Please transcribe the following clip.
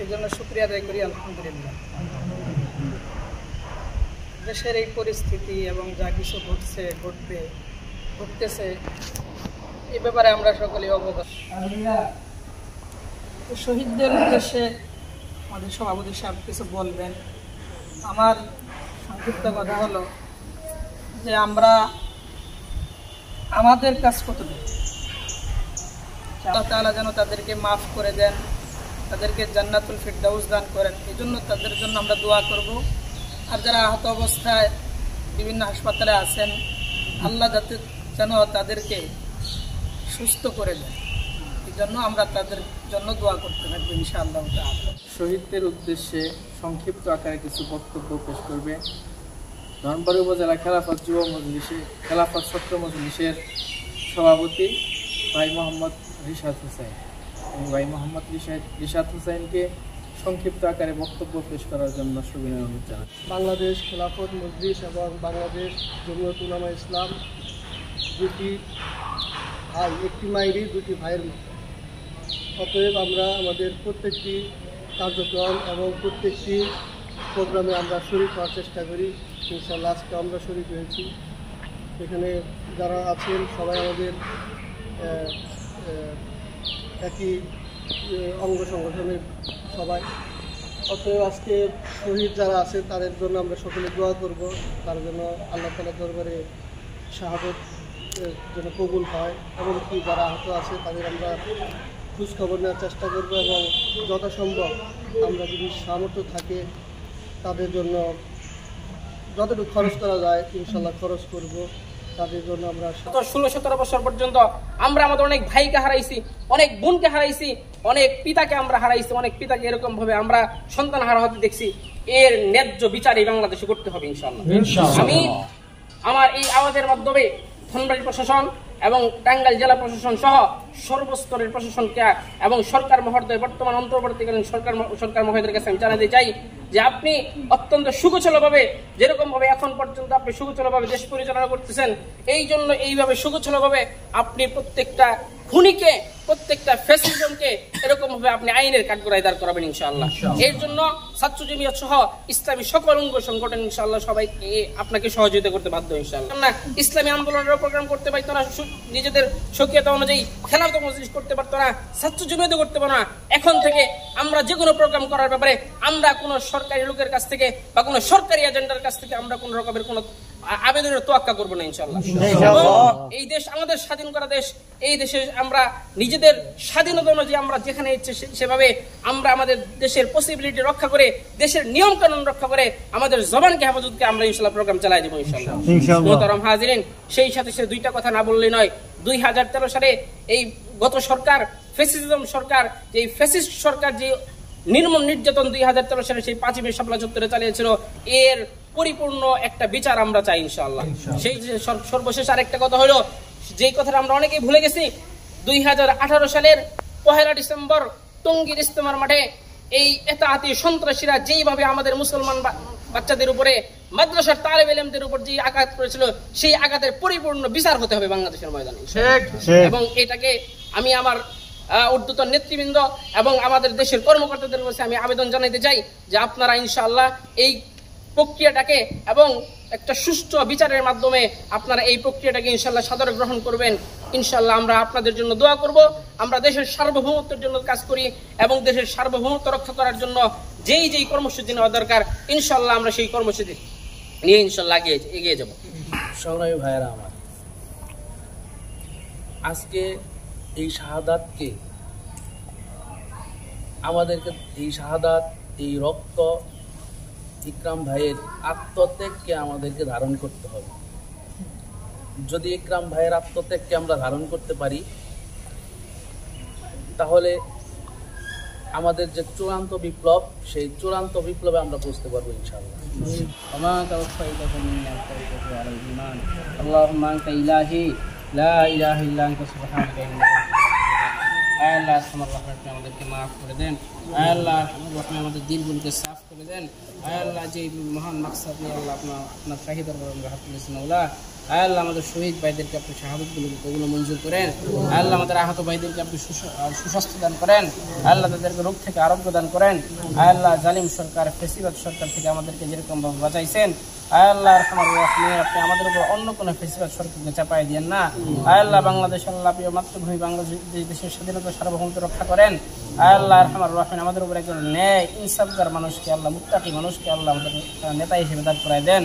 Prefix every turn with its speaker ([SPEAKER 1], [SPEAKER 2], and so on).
[SPEAKER 1] এই জন্য শুকরিয়া আদায় করি আলহামদুলিল্লাহ। দেশের এই পরিস্থিতি এবং যা কিছু ঘটতেছে এই ব্যাপারে আমরা সকলেই অবগত। শহীদদের উদ্দেশ্যে আমাদের সভাপতি সাহেব কিছু বলবেন। আমার সংক্ষিপ্ত কথা হলো যে আমরা আমাদের কাজ কতটুকু, আল্লাহ তাআলা যেন তাদেরকে মাফ করে দেন, তাদেরকে জান্নাতুল ফিরদাউস দান করেন, এই জন্য তাদের জন্য আমরা দোয়া করব। আর যারা আহত অবস্থায় বিভিন্ন হাসপাতালে আছেন, আল্লাহ যেন তাদেরকে সুস্থ করে দেন, এই জন্য আমরা তাদের জন্য দোয়া করতে থাকবো ইনশাআল্লাহ তাআলা।
[SPEAKER 2] শহীদদের উদ্দেশ্যে সংক্ষিপ্ত আকারে কিছু বক্তব্য পেশ করবে ধনবাড়ী উপজেলা খেলাফত যুব মজলিসে খেলাফত ছাত্র মজলিসের সভাপতি ভাই মোহাম্মদ রিশাদ হোসেন। ভাই মোহাম্মদ রিশাদ হোসেনকে সংক্ষিপ্ত আকারে বক্তব্য পেশ করার জন্য সুবিনয় অনুরোধ জানাই।
[SPEAKER 3] বাংলাদেশ খেলাফত মজলিস এবং বাংলাদেশ জমিয়ত উলামা ইসলাম দুটি ভাই, একটি মায়েরই দুটি ভাইয়ের মতো। অতএব আমরা আমাদের প্রত্যেকটি কার্যক্রম এবং প্রত্যেকটি প্রোগ্রামে আমরা শরীক হওয়ার চেষ্টা করি। ইনশাআল্লাহ আজকে আমরা শরীক হয়েছি। এখানে যারা আছেন সবাই আমাদের একই অঙ্গ সংগঠনের সবাই। অতএব আজকে শহীদ যারা আছেন তাদের জন্য আমরা সকলে দোয়া করব, তার জন্য আল্লাহ তাআলার দরবারে শাহাদত যেন কবুল হয়। এমনকি যারা আহত আছে তাদের আমরা খোঁজখবর নেওয়ার চেষ্টা করব এবং যথাসম্ভব আমরা যদি সামর্থ্য থাকে তাদের জন্য যতটুকু খরচ করা যায় ইনশাআল্লাহ খরচ করব। তাদের জন্য আমরা
[SPEAKER 4] 16-17 বছর পর্যন্ত আমরা আমাদের অনেক ভাইকে হারাইছি, অনেক বোনকে হারাইছি, অনেক পিতাকে আমরা হারাইছি, অনেক পিতাকে এরকম ভাবে আমরা সন্তান হারা হতে দেখছি। এর ন্যায্য বিচার এই বাংলাদেশে করতে হবে ইনশাআল্লাহ। আমি আমার এই আওয়াজের মাধ্যমে ধনবাড়ী প্রশাসন এবং টাঙ্গাইল জেলা প্রশাসন সহ সর্বস্তরের প্রশাসনকে এবং সরকার মহোদয় বর্তমান অন্তর্বর্তীকালীন সরকার মহোদয়ের কাছে আমি জানাতে চাই যে আপনি অত্যন্ত সুগোছলভাবে, যেরকম ভাবে এখন পর্যন্ত আপনি সুগোছলভাবে দেশ পরিচালনা করতেছেন, এই জন্য এইভাবে সুগোছলভাবে আপনি প্রত্যেকটা খুনিকে, প্রত্যেকটা ফ্যাসিজমকে এরকম ভাবে আপনি আইনের কাঠগড়ায় দাঁড় করাবেন ইনশাআল্লাহ। এর জন্য ছাত্র জমিয়ত সহ ইসলামী সকল অঙ্গ সংগঠন ইনশাআল্লাহ সবাই আপনাকে সহযোগিতা করতে বাধ্য ইনশাআল্লাহ। আমরা ইসলামী আন্দোলনের প্রোগ্রাম করতে পারতো না, নিজেদের সক্রিয়তা অনুযায়ী খেলাফত মজলিস করতে পারতো না, ছাত্র জমিয়ত করতে পারতো না। এখন থেকে আমরা যে কোনো প্রোগ্রাম করার ব্যাপারে আমরা কোনো সরকারি লোকের কাছ থেকে বা কোনো সরকারি এজেন্ডার কাছ থেকে আমরা কোনো রকমের কোনো আবেদনের তোয়াক্কা করবো না ইনশাআল্লাহ। এই দেশ আমাদের স্বাধীন করা দেশ, এই দেশে আমরা নিজেদের স্বাধীনতা অনুযায়ী আমরা যেখানে ইচ্ছে সেভাবে আমরা আমাদের দেশের পসিবিলিটি রক্ষা করে, দেশের নিয়ম কানুন রক্ষা করে, আমাদের জবানকে হেফাজতকে আমরা ইনশাআল্লাহ প্রোগ্রাম চালাই দেবো ইনশাআল্লাহ। মোহতারাম হাজিরিন, সেই সাথে সে দুইটা কথা না বললেই নয়। 2013 সালে এই গত সরকার, ফ্যাসিজম সরকার, যে ফ্যাসিস্ট সরকার যে নির্মম নির্যাতন 2013 সালে সেই 5ই মে শাপলা চত্বরে চালিয়েছিল, এর পরিপূর্ণ একটা বিচার আমরা চাই ইনশাআল্লাহ। সেই সর্বশেষ আরেকটা কথা হলো, যেই কথাটা আমরা অনেকেই ভুলে গেছি, 2018 সালের 1 ডিসেম্বর টঙ্গীর ইস্তেমার মাঠে এই এতাহাতি সন্ত্রাসীরা যেইভাবে আমাদের মুসলমান বাচ্চাদের উপরে, মাদ্রাসার তালেব ইলমদের উপর যে আঘাত করেছিল, সেই আঘাতের পরিপূর্ণ বিচার হতে হবে বাংলাদেশের ময়দানে। এবং এটাকে আমি আমার ঊর্ধ্বতন নেতৃবৃন্দ এবং আমাদের দেশের কর্মকর্তাদের কাছে আমি আবেদন জানাতে চাই যে আপনারা ইনশাআল্লাহ এই প্রক্রিয়াটাকে এবং একটা সুষ্ঠু বিচারের মাধ্যমে আপনারা এই প্রক্রিয়াটাকে ইনশাআল্লাহ সাদরে গ্রহণ করবেন। ইনশাআল্লাহ আমরা আপনাদের জন্য দোয়া করব। আমরা দেশের সার্বভৌমত্বের জন্য কাজ করি এবং দেশের সার্বভৌমত্ব রক্ষা করার জন্য যেই কর্মসূচি নেওয়া দরকার ইনশাআল্লাহ আমরা সেই কর্মসূচি নিয়ে ইনশাআল্লাহ এগিয়ে যাব।
[SPEAKER 5] সংগ্রামী ভাইয়েরা আমার, আজকে এই শাহাদাতকে আমাদেরকে, এই শাহাদাত, এই রক্ত, ইকরাম ভাইয়ের আত্মত্যাগকে আমাদেরকে ধারণ করতে হবে। যদি ইকরাম ভাইয়ের আত্মত্যাগকে আমরা ধারণ করতে পারি, তাহলে আমাদের যে চূড়ান্ত বিপ্লব, সেই চূড়ান্ত বিপ্লবে আমরা পৌঁছতে পারবো ইনশাআল্লাহ।
[SPEAKER 4] আল্লাহুম্মা আনতা ইলাহি লা ইলাহা ইল্লা আনতা সুবহানাকা ইন্নী আল্লাহ আপনি আমাদেরকে মাফ করে দেন। আল্লাহ আপনি আমাদের দিলগুলোকে সাফ করে দেন। আল্লাহ যে মহান মাকসাদ নিয়ে আল্লাহ আপনার শাহিদার হাত তুলেছেন, আল্লাহ আয় আল্লাহ আমাদের শহীদ ভাইদেরকে আপনি শাহাদতগুলোকে কবুল ও মঞ্জুর করেন। আয় আল্লাহ আমাদের আহত ভাইদেরকে আপনি সুস্বাস্থ্য দান করেন। আয় আল্লাহ তাদেরকে রোগ থেকে আরোগ্য দান করেন। আয় আল্লাহ জালিম সরকার, ফেসিবাদ সরকার থেকে আমাদেরকে যেরকমভাবে বাঁচাইছেন, আয় আল্লাহ রহমান রাহিম, আপনি আমাদের উপর অন্য কোনো ফেসিবাদ সরকারকে চাপাই দিয়েন না। আয় আল্লাহ বাংলাদেশ, আল্লাহ প্রিয় মাতৃভূমি বাংলাদেশ দেশের স্বাধীনতা সার্বভৌমত্ব রক্ষা করেন। আয় আল্লাহ রহমান রাহিম, আমাদের উপর একজন ন্যায় ইনসাফগার মানুষকে, আল্লাহ মুত্তাকি মানুষকে আল্লাহ আমাদের নেতা হিসেবে দাঁড় করায় দেন।